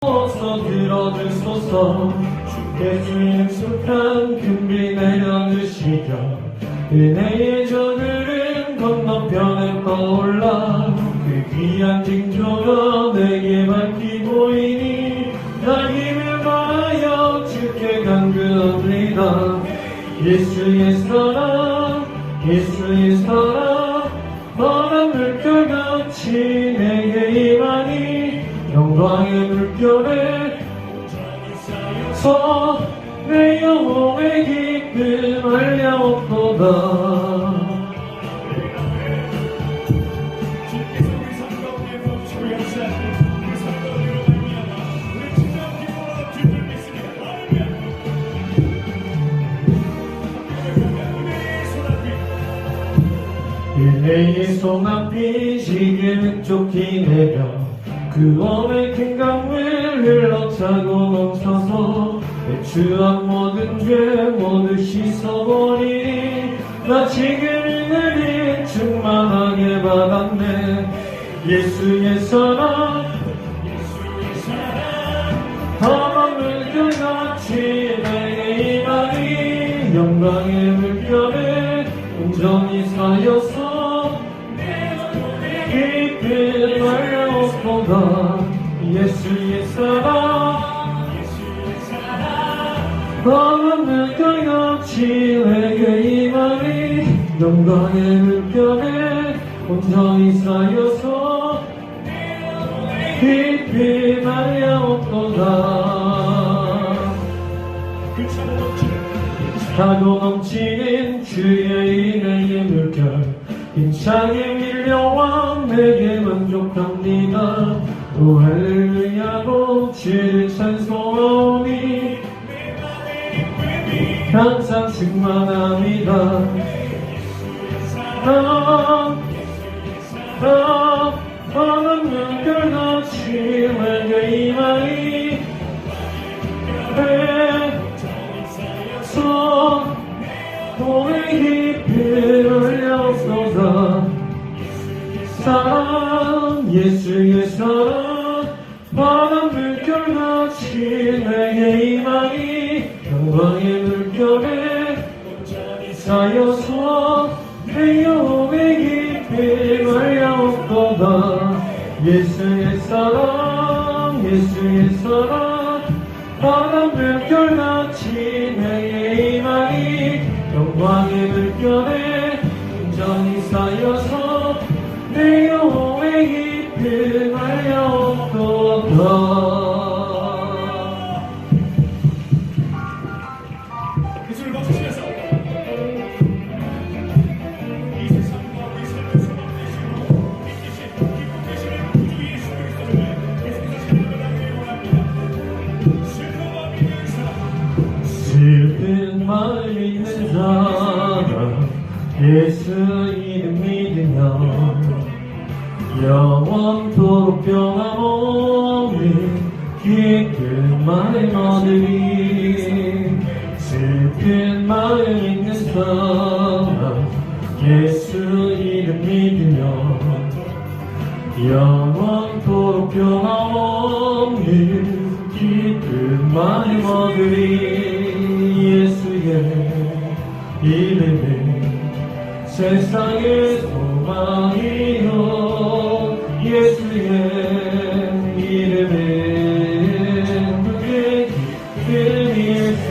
어서 들어주소서. 주께서 약속한 금비 내려주시며 은혜의 저들은 건너편에 떠올라 그 귀한 징조가 내게 밝히 보이니 나 힘을 다하여 주께 간구합니다. 예수의 사랑 예수의 사랑 바람 물결같이 내게 임하니 영광의 물결에 서 내 영혼의 기쁨 알려옵도다. 주께서 우리 삶 가운데서 주의하시는 그 삶 가운데로 말미암아 우리 진정 기뻐하는 주를 믿습니다. 할렐루야. 은혜의 소나비 지금 쫓기 내려 그 원의 큰 강물 흘러차고 넘쳐서 내 추억 모든 죄 모두 씻어버리니 나 지금 은혜를 충만하게 받았네. 예수의 사랑 바람 물결같이 내게 임하니 영광의 물결에 온전히 쌓여서 깊이 말려오도다. 예수의 사랑 바람 물결같이 내게 임하니 영광의 물결에 온전히 쌓여서 깊이 말려오도다. 차고 넘치는 주의 은혜의 물결 힘차게 밀려와 내게 만족합니다. 오 할렐루야로 주를 찬송하오니 항상 충만합니다. 바람 물결같이 내게 임하니 몸의 깊이 흘려서다. 사랑 예수의 사랑 바람 물결같이 내게 임하니 영광의 물결에 쌓여서 내 영혼의 깊이 말려오도다. 예수의 사랑 예수의 사랑 바람 물결같이 내게 임하니 영광의 물결에 온전히 쌓여서 내 영혼의 깊이 말려오도다. 그 소리 멈추시면서 이 세상과 우리 삶을 소망 되시고 믿기신 기쁨 되시는 구주 예수 그리스도를 계속해서 신뢰하기를 원합니다. 슬픔과 믿는 사람 슬픈 마음 있는 사람 예수 이름 믿으며 영원토록 평안 없는 기쁜 마음 얻으리. 슬픈 마음 있는 사람 예수 이름 믿으며 영원토록 평안 없는 기쁜 마음 얻으리. 예수의 이름은 세상의 소망이요 예수의 이름은 그의 기쁜 일생.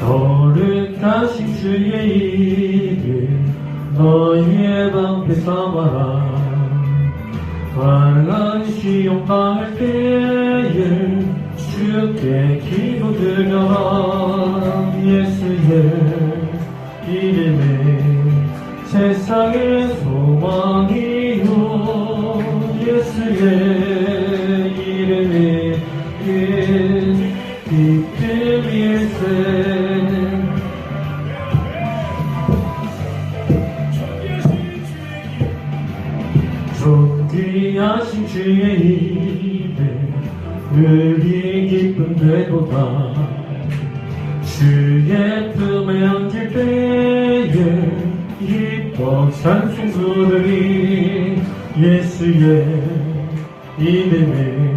거룩하신 주의 이름 너희의 방패 삼아라. 환난 시험 당할 때에 주께 기도드려라. 예수의 이름은 세상의 소망이요 예수의 이름은 기쁨 일생. 존귀하신 주의 이름 우리 기쁨 되도다. 주의 품에 안길 때에 벅찬 성도들이 예수의 이름을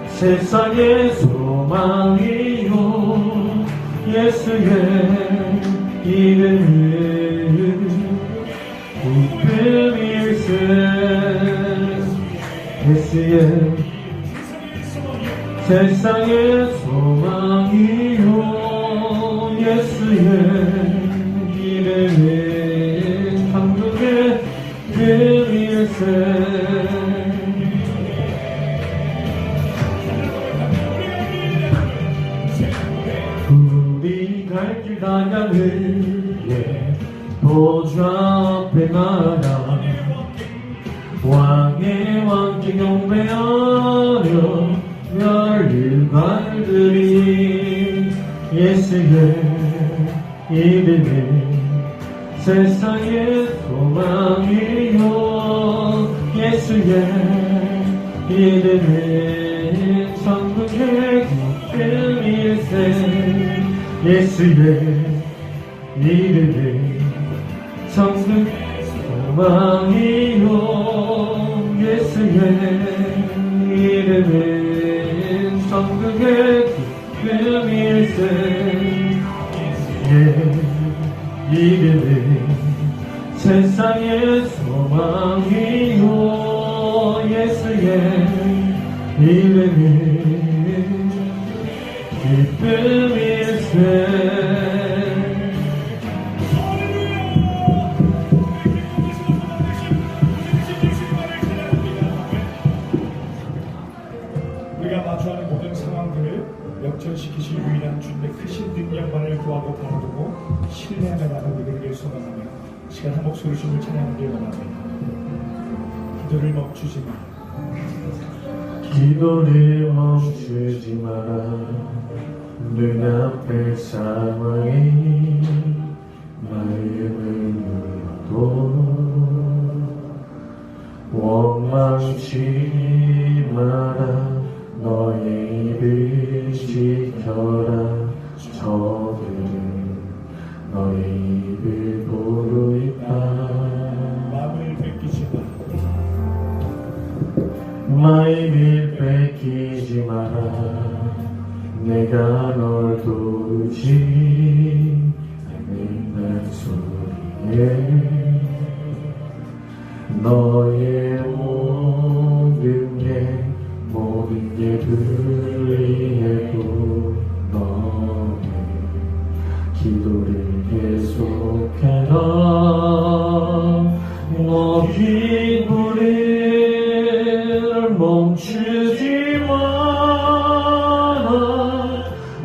세상의 소망이요 예수의 이름을 기쁨일세 예수의 세상의 소망이요 예수의 이름을 한국의 금일세 우리 갈 길 다양을 보좌 앞에 나가 왕의 왕께 경배하며 열일관들이 예수의 이름을 세상의 소망이요 예수의 이름을 천국의 기쁨일세 예수의 이름을 천국의 소망이요 예수의 이름을 천국의 기쁨일세 이름을 세상의 소망이요 예수의 이름을 기쁨일세 우리가 마주하는 모든 상황들을 역전시키실 유일한 주님의 크신 능력만을 구하고 바라보고 신뢰하며 나가는 우리에게 소망하며 시간 한 목소리 주님을 찬양하길 원합니다. 기도를 멈추지 마. 기도를 멈추지 마라 눈앞의 상황이 마음을 눌러도 원망치 마라 너의 입을 지켜라 저들은 너의 입을 보고 있다 마음을 뺏기지 마. 마음을 뺏기지 마라 내가 널 도우지 않는단 소리에 너의 모든 게 불리해도 너의 기도를 계속해라 너의 기도를 멈추지 마라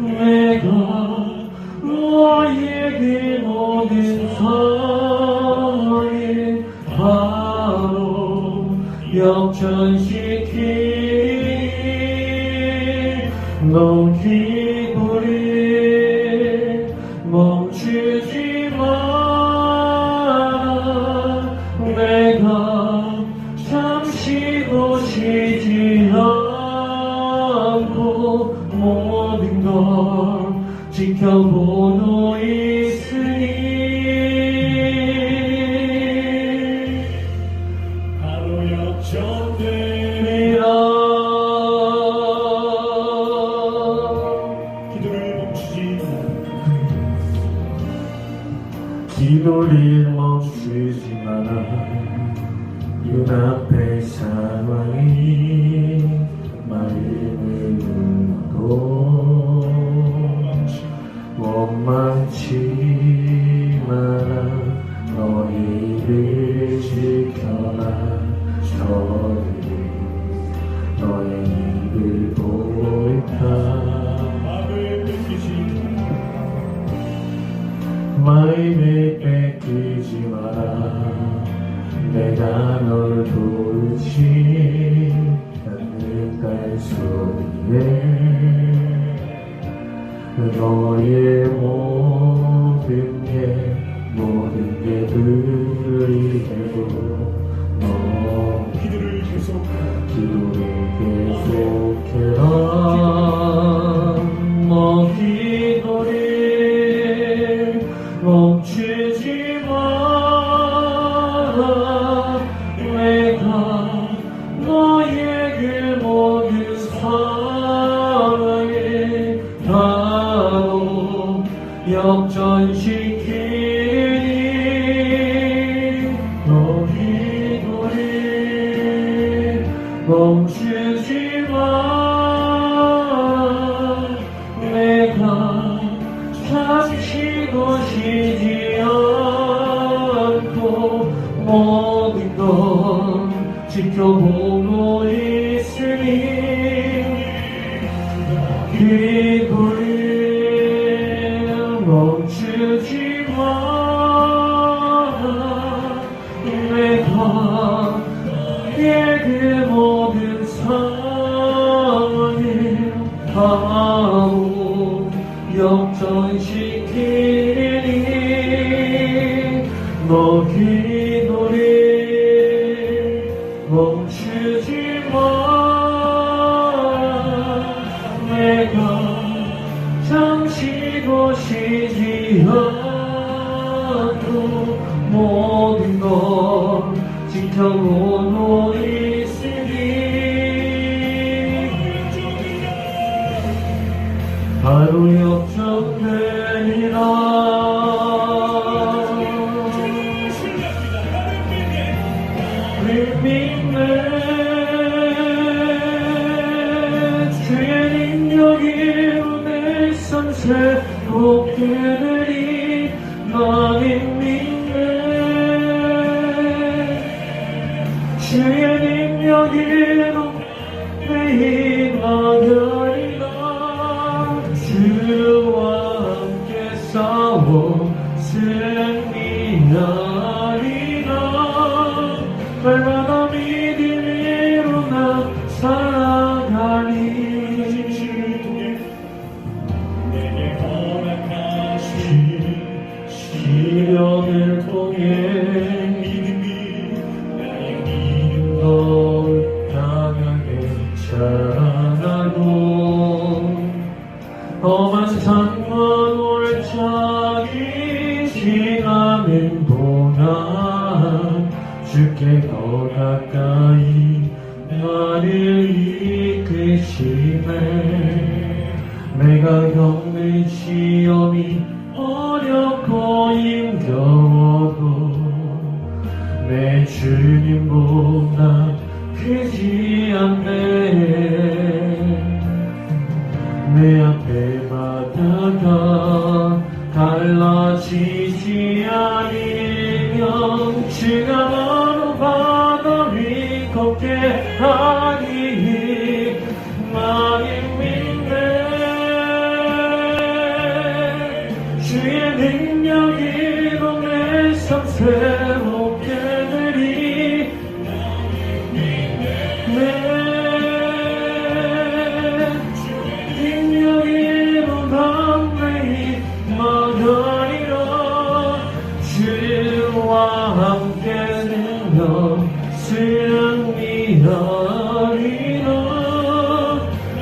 내가 너에게 모든 사랑을 바로 역전시키 넌 기도를 멈추지 마라 내가 잠시도 쉬지 않고 모든 걸 지켜보고 있으니 바로 역전되리라. 기도를 멈추지 마. 기도를 멈추지 마라 눈앞의 상황이 마음을 눌러도 원망치 마라 너의 입을 지켜라 저들이 너의 입을 보고 있다 마음을 뺏기지 마. 마음을 뺏기지 마라 내가 널 도우지 않는단 소리에 너의 모든 게 불리해도 너 기도를 계속해라 너 기도를 멈추지 마 내가 너의 그 모든 사랑을 바로 역전시키니 너희들이 멈추지 마. 내가 잠시도 쉬지 않고 모든 걸 지켜보고 있으니 너희들이 멈추지 마. 내가 너의 그 모든 사랑을 바로 역전시키니 너희들이 멈추지 마. 내가 잠시도 쉬지 않고 모든 걸 지켜보고 있으니 바로 역전되리라. 믿네 주의 능력으로 내 삶 새롭게 되리. 나는 믿네 주의 능력으로 내 희망하리라. 주와 함께 싸워 승리하리라. 얼마나 믿음으로 나 살아가니 내게 허락하신 시련을 통해 믿음이 나의 믿음 널 강하게 자라나고 험한 산과 골짜기 지나는 동안 주께 더 가까이 나를 이끄시네. 내가 겪는 시험이 어렵고 힘겨워도 내 주님보다 크지 않네. 내 앞에 바다가 갈라지지 않으면 주가 나로 바다 위 걷게 하니 나는 믿네 주의 능력으로 내 삶 새롭게 되리. 능력으로 담대히 나가리라. 주와 함께 되면 승리하리라.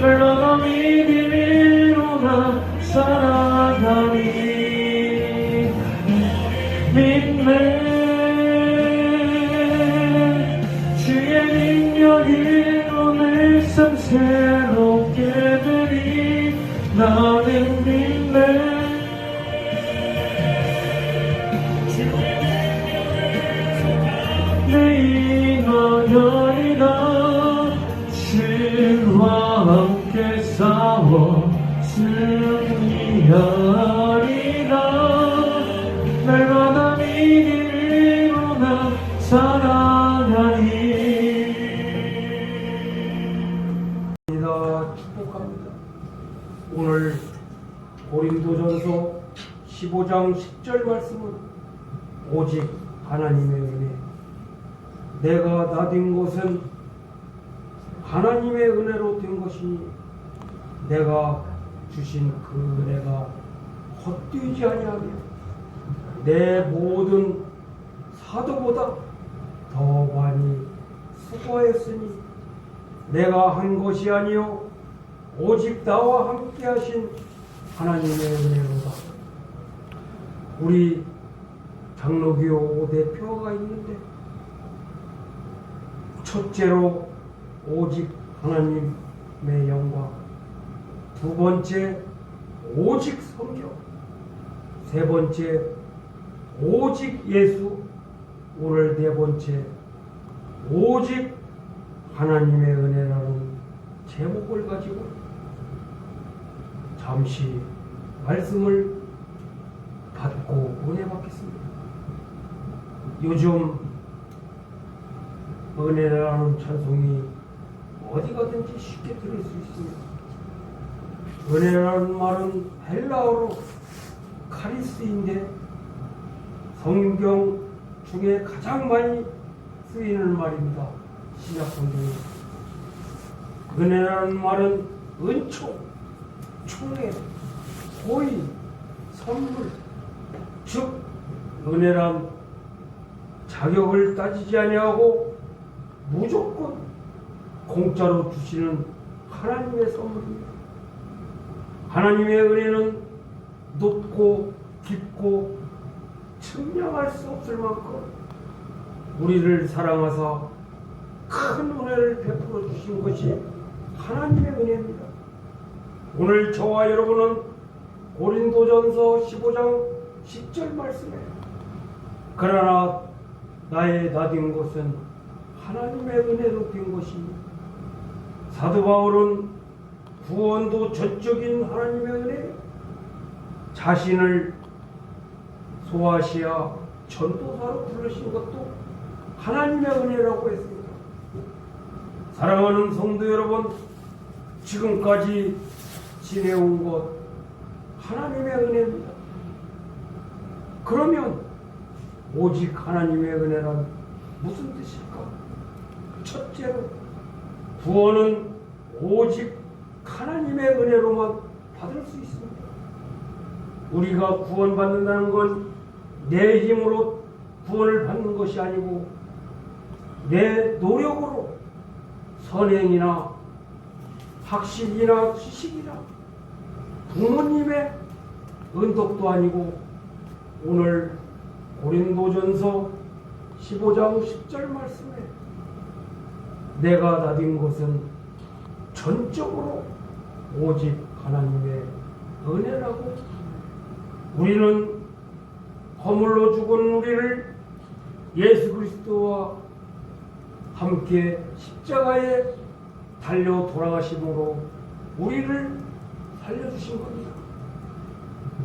얼마나 믿음으로 나 살아가니 믿네 주의 능력으로 내 삶 새롭게 되리. 나는 믿네 내 희망하리라. 주와 함께 싸워 승리하리라. 날마다 믿음으로 나 살아가니 축복합니다. 오늘 고린도전서 15장 10절 말씀은 오직 하나님의 은혜, 내가 나된 것은 하나님의 은혜로 된 것이니 내가 주신 그 은혜가 헛되지 아니하며 내 모든 사도보다 더 많이 수고하였으니 내가 한 것이 아니요 오직 나와 함께 하신 하나님의 은혜로다. 우리 장로교 대표가 있는데 첫째로 오직 하나님의 영광, 두 번째 오직 성경, 세 번째 오직 예수, 오늘 네 번째 오직 하나님의 은혜라는 제목을 가지고 잠시 말씀을 받고 은혜 받겠습니다. 요즘 은혜라는 찬송이 어디 가든지 쉽게 들을 수 있습니다. 은혜라는 말은 헬라어로 카리스인데 성경 중에 가장 많이 쓰이는 말입니다. 신약 성경에. 은혜라는 말은 은총, 총애, 호의, 선물, 즉 은혜란 자격을 따지지 아니하고 무조건 공짜로 주시는 하나님의 선물입니다. 하나님의 은혜는 높고 깊고 측량할 수 없을 만큼 우리를 사랑하사 큰 은혜를 베풀어 주신 것이 하나님의 은혜입니다. 오늘 저와 여러분은 고린도전서 15장 10절 말씀에 그러나 나의 나된 것은 하나님의 은혜로 된 것이니, 사도 바울은 구원도 전적인 하나님의 은혜, 자신을 소아시아 전도사로 부르신 것도 하나님의 은혜라고 했습니다. 사랑하는 성도 여러분, 지금까지 지내온 것 하나님의 은혜입니다. 그러면 오직 하나님의 은혜란 무슨 뜻일까? 첫째로 구원은 오직 하나님의 은혜로만 받을 수 있습니다. 우리가 구원받는다는 건 내 힘으로 구원을 받는 것이 아니고 내 노력으로 선행이나 학식이나 지식이나 부모님의 은덕도 아니고 오늘 고린도전서 15장 10절 말씀에 내가 나된 것은 전적으로 오직 하나님의 은혜라고, 우리는 허물로 죽은 우리를 예수 그리스도와 함께 십자가에 달려 돌아가심으로 우리를 살려주신 겁니다.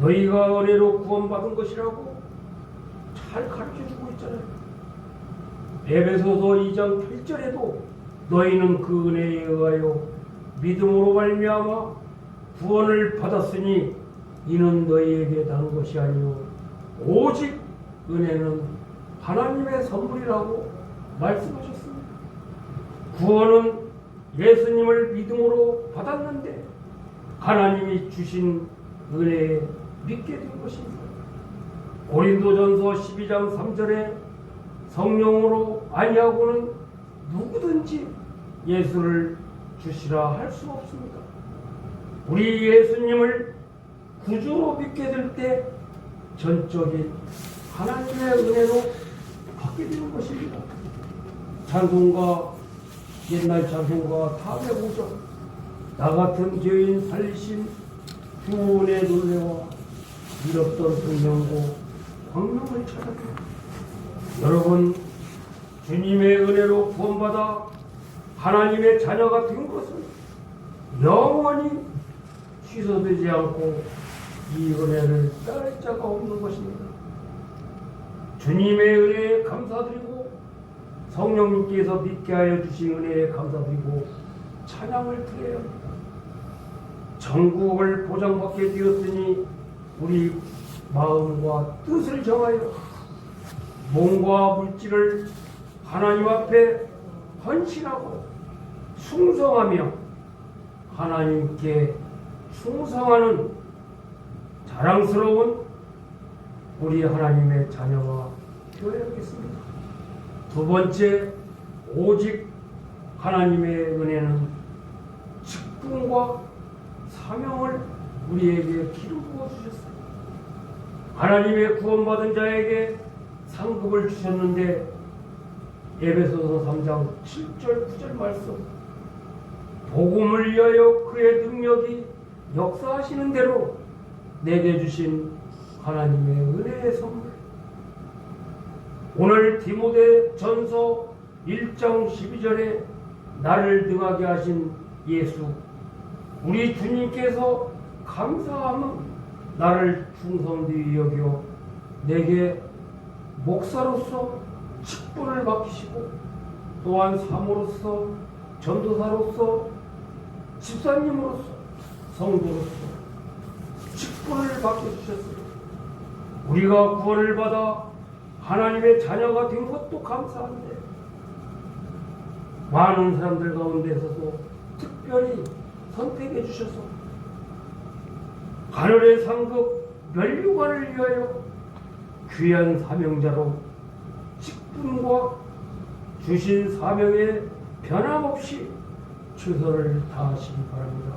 너희가 은혜로 구원받은 것이라고 잘 가르쳐주고 있잖아요. 에베소서 2장 8절에도 너희는 그 은혜에 의하여 믿음으로 말미암아 구원을 받았으니 이는 너희에게 난 것이 아니요 오직 은혜는 하나님의 선물이라고 말씀하셨습니다. 구원은 예수님을 믿음으로 받았는데 하나님이 주신 은혜에 믿게 된 것입니다. 고린도전서 12장 3절에 성령으로 아니하고는 누구든지 예수를 주시라 할 수 없습니다. 우리 예수님을 구주로 믿게 될 때 전적인 하나님의 은혜로 받게 되는 것입니다. 찬송가, 옛날 찬송가 다 외우죠. 나 같은 죄인 살리신 구원의 놀래와 잃었던 생명고 광명을 찾았다. 여러분, 주님의 은혜로 구원받아 하나님의 자녀가 된 것은 영원히 취소되지 않고 이 은혜를 따를 자가 없는 것입니다. 주님의 은혜에 감사드리고 성령님께서 믿게 하여 주신 은혜에 감사드리고 찬양을 드려야 합니다. 전국을 보장받게 되었으니 우리 마음과 뜻을 정하여 몸과 물질을 하나님 앞에 헌신하고 충성하며 하나님께 충성하는 자랑스러운 우리 하나님의 자녀가 되어야겠습니다. 두 번째, 오직 하나님의 은혜는 직분과 사명을 우리에게 기르고 주셨어요. 하나님의 구원받은 자에게 상급을 주셨는데 에베소서 3장 7절 9절 말씀, 복음을 위하여 그의 능력이 역사하시는 대로 내게 주신 하나님의 은혜의 선물. 오늘 디모데 전서 1장 12절에 나를 능하게 하신 예수, 우리 주님께서 감사함은 나를 충성되이 여겨 내게 목사로서 직분을 맡기시고, 또한 사모로서, 전도사로서, 집사님으로서, 성도로서 직분을 맡겨주셨어요. 우리가 구원을 받아 하나님의 자녀가 된 것도 감사한데, 많은 사람들 가운데서도 특별히 선택해 주셔서 하늘의 상급 면류관을 위하여 귀한 사명자로 직분과 주신 사명에 변함없이 최선을 다하시기 바랍니다.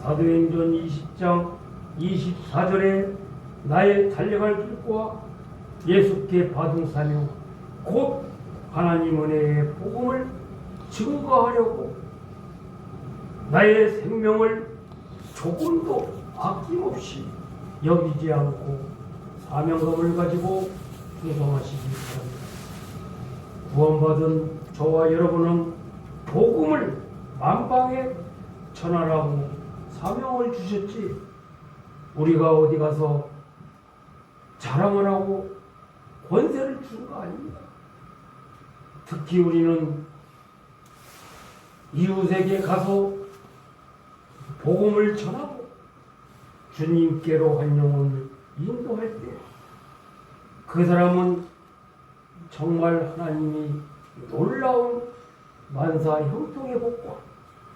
사도행전 20장 24절에 나의 달려갈 길과 예수께 받은 사명, 곧 하나님 은혜의 복음을 증거하려고 나의 생명을 조금도 아낌없이 여기지 않고 사명감을 가지고 충성하시기 바랍니다. 구원받은 저와 여러분은 복음을 만방에 전하라고 사명을 주셨지, 우리가 어디 가서 자랑을 하고 권세를 준 거 아닙니다. 특히 우리는 이웃에게 가서 복음을 전하고 주님께로 한 영혼을 인도할 때 그 사람은 정말 하나님이 놀라운 만사 형통의 복과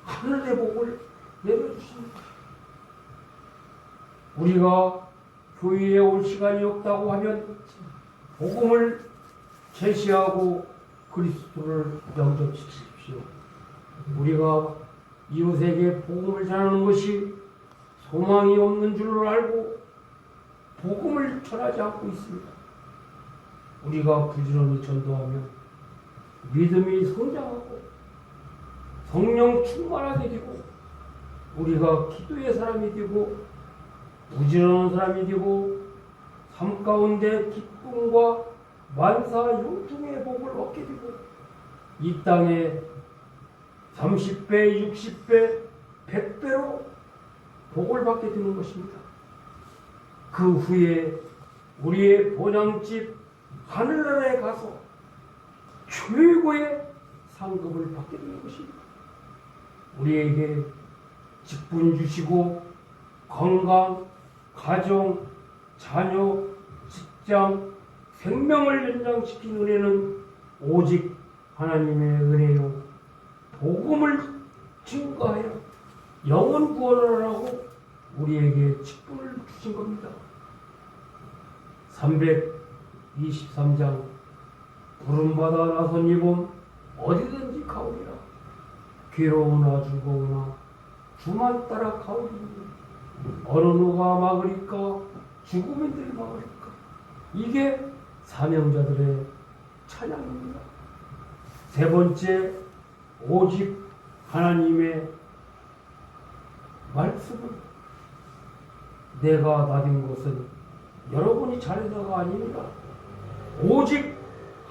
하늘의 복을 내려주십니다. 우리가 교회에 올 시간이 없다고 하면 복음을 제시하고 그리스도를 영접시키십시오. 우리가 이웃에게 복음을 전하는 것이 소망이 없는 줄을 알고 복음을 전하지 않고 있습니다. 우리가 부지런히 전도하면 믿음이 성장하고 성령 충만하게 되고, 우리가 기도의 사람이 되고 부지런한 사람이 되고 삶 가운데 기쁨과 만사 형통의 복을 얻게 되고, 이 땅에 30배, 60배, 100배로 복을 받게 되는 것입니다. 그 후에 우리의 본향집 하늘나라에 가서 최고의 상급을 받게 되는 것입니다. 우리에게 직분 주시고 건강, 가정, 자녀, 직장, 생명을 연장시킨 은혜는 오직 하나님의 은혜요, 복음을 증거하여 영혼 구원을 하라고 우리에게 직분을 주신 겁니다. 323장 부름받아 나선 이봄 어디든지 가오리라. 괴로우나 즐거우나 주만 따라 가오리니 어느 누가 막으리까, 죽음인들이 막으리까. 이게 사명자들의 찬양입니다. 세 번째, 오직 하나님의 말씀은 내가 나된 것은 여러분이 잘해서가 아닙니다. 오직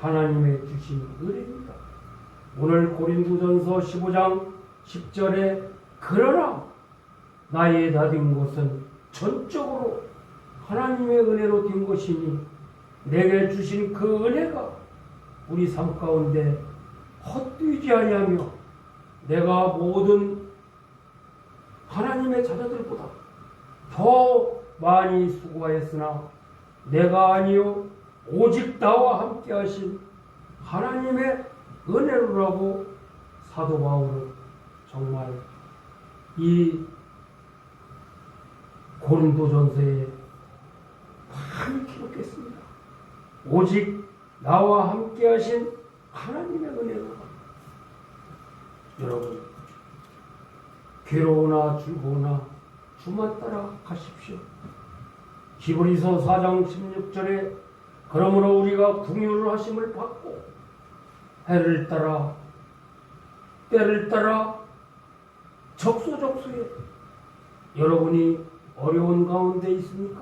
하나님의 주신 은혜입니다. 오늘 고린도전서 15장 10절에 그러나 나의 나된 것은 전적으로 하나님의 은혜로 된 것이니 내게 주신 그 은혜가 우리 삶 가운데 헛되지 아니하며 내가 모든 하나님의 자녀들보다 더 많이 수고하였으나 내가 아니요 오직 나와 함께 하신 하나님의 은혜로라고 사도 바울은 정말 이 고린도전서에 많이 기록했습니다. 오직 나와 함께 하신 하나님의 은혜로. 여러분, 괴로우나 즐거우나 주만 따라 가십시오. 히브리서 4장 16절에 그러므로 우리가 긍휼을 하심을 받고 해를 따라 때를 따라 적소적소에 여러분이 어려운 가운데 있습니까?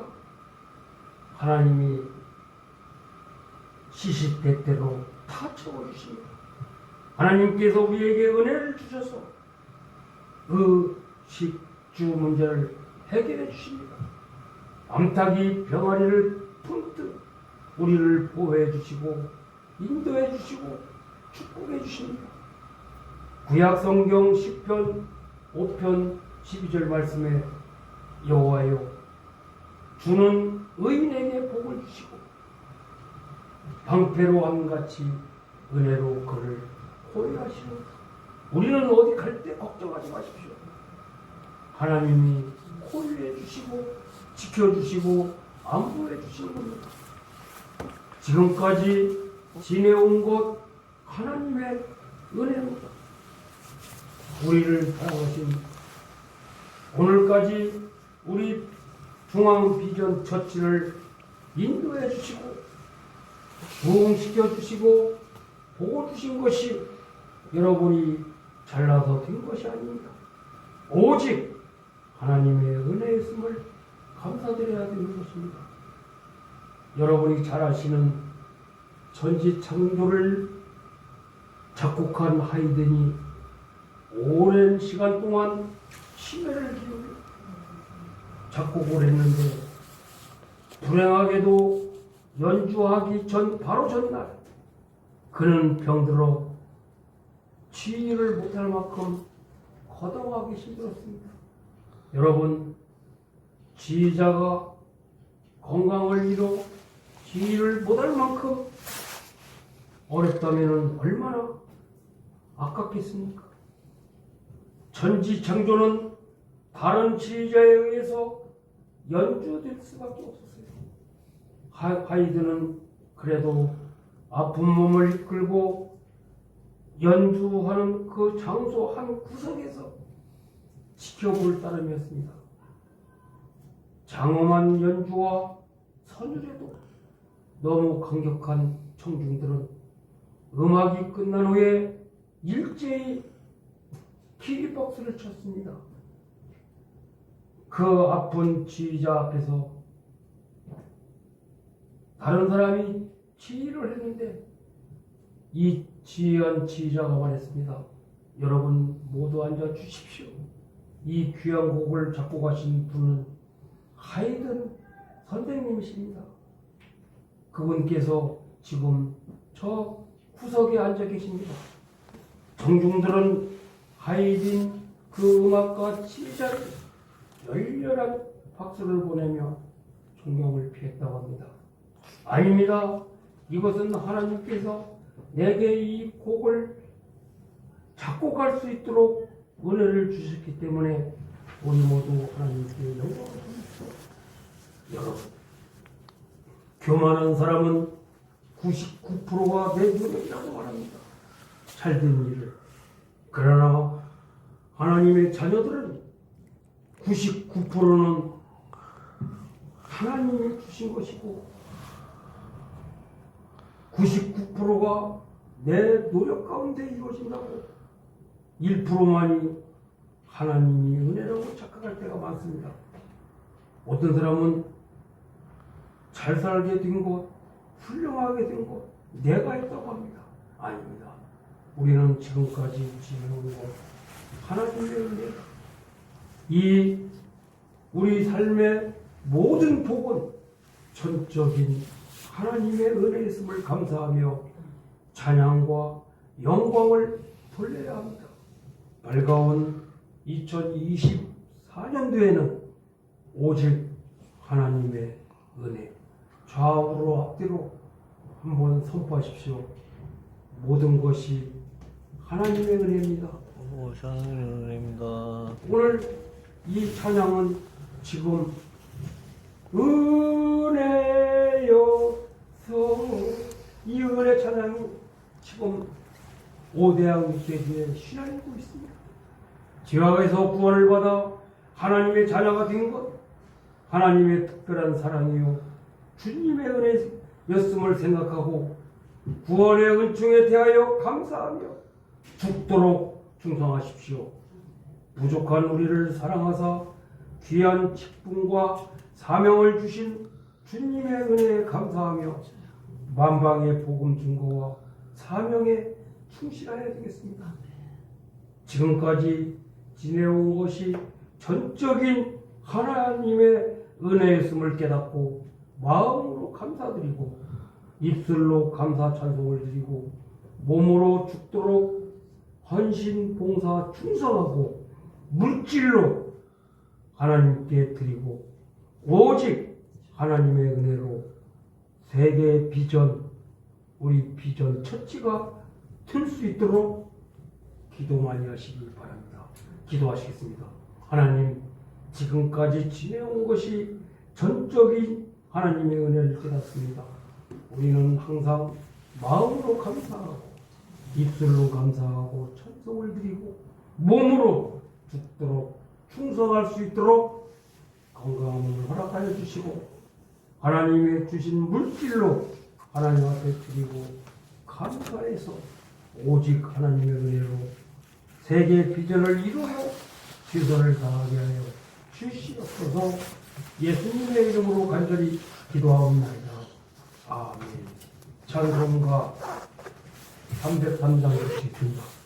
하나님이 시시때때로 다 채워주십니다. 하나님께서 우리에게 은혜를 주셔서 그 식주 문제를 해결해 주십니다. 암탉이 병아리를 품듯 우리를 보호해 주시고 인도해 주시고 축복해 주십니다. 구약 성경 10편 5편 12절 말씀에 여호와여 주는 의인에게 복을 주시고 방패로 함같이 은혜로 그를 호위하시옵소서. 우리는 어디 갈 때 걱정하지 마십시오. 하나님이 호위해 주시고 지켜주시고 안보해 주시는 겁니다. 지금까지 지내온 것 하나님의 은혜입니다. 우리를 사랑하신 오늘까지 우리 중앙비전 처치를 인도해 주시고 부흥시켜 주시고 보고 주신 것이 여러분이 잘나서 된 것이 아닙니다. 오직 하나님의 은혜였음을 감사드려야 되는 것입니다. 여러분이 잘 아시는 전지창조를 작곡한 하이든이 오랜 시간 동안 심혈을 기울여 작곡을 했는데 불행하게도 연주하기 전 바로 전날 그는 병들어 치유를 못할 만큼 거동하기 힘들었습니다. 여러분, 지휘자가 건강을 잃어 지휘를 못할 만큼 어렵다면 얼마나 아깝겠습니까? 전지창조는 다른 지휘자에 의해서 연주될 수밖에 없었어요. 하이드는 그래도 아픈 몸을 이끌고 연주하는 그 장소 한 구석에서 지켜볼 따름이었습니다. 장엄한 연주와 선율에도 너무 강력한 청중들은 음악이 끝난 후에 일제히 키리박스를 쳤습니다. 그 아픈 지휘자 앞에서 다른 사람이 지휘를 했는데 이 지휘한 지휘자가 말했습니다. 여러분 모두 앉아 주십시오. 이 귀한 곡을 작곡하신 분은 하이든 선생님이십니다. 그분께서 지금 저 구석에 앉아 계십니다. 청중들은 하이든 그 음악가 지휘자를 열렬한 박수를 보내며 존경을 피했다고 합니다. 아닙니다. 이것은 하나님께서 내게 이 곡을 작곡할 수 있도록 은혜를 주셨기 때문에 우리 모두 하나님께 영광을 돌립시다. 여러분, 교만한 사람은 99%가 내 눈이라고 말합니다. 잘된 일을. 그러나 하나님의 자녀들은 99%는 하나님이 주신 것이고 99%가 내 노력 가운데 이루어진다고 1%만이 하나님이 은혜라고 착각할 때가 많습니다. 어떤 사람은 잘 살게 된 것, 훌륭하게 된 것, 내가 했다고 합니다. 아닙니다. 우리는 지금까지 지내온 것 하나님의 은혜, 이 우리 삶의 모든 복은 전적인 하나님의 은혜였음을 감사하며 찬양과 영광을 돌려야 합니다. 밝아온 2024년도에는 오직 하나님의 은혜, 좌우로 앞뒤로 한번 선포하십시오. 모든 것이 하나님의 은혜입니다. 하나님의 은혜입니다. 오늘 이 찬양은 지금 은혜여 이 은혜 찬양이 지금 오대양 밑에에 신앙이고 있습니다. 죄악에서 구원을 받아 하나님의 자녀가 된 것, 하나님의 특별한 사랑이요 주님의 은혜였음을 생각하고 구원의 은총에 대하여 감사하며 죽도록 충성하십시오. 부족한 우리를 사랑하사 귀한 직분과 사명을 주신 주님의 은혜에 감사하며 만방의 복음 증거와 사명에 충실하여야 되겠습니다. 지금까지 지내온 것이 전적인 하나님의 은혜였음을 깨닫고 마음으로 감사드리고 입술로 감사 찬송을 드리고 몸으로 죽도록 헌신, 봉사, 충성하고 물질로 하나님께 드리고 오직 하나님의 은혜로 세계 비전, 우리 비전 처치가 틀 수 있도록 기도 많이 하시길 바랍니다. 기도하시겠습니다. 하나님, 지금까지 지내온 것이 전적인 하나님의 은혜를 깨닫습니다. 우리는 항상 마음으로 감사하고 입술로 감사하고 찬송을 드리고 몸으로 죽도록 충성할 수 있도록 건강함을 허락하여 주시고 하나님의 주신 물질로 하나님 앞에 드리고 감사해서 오직 하나님의 은혜로 세계 비전을 이루어 최선을 다하게 하여 주시옵소서. 예수님의 이름으로 간절히 기도하옵나이다. 아멘. 찬송가 303장 드립니다.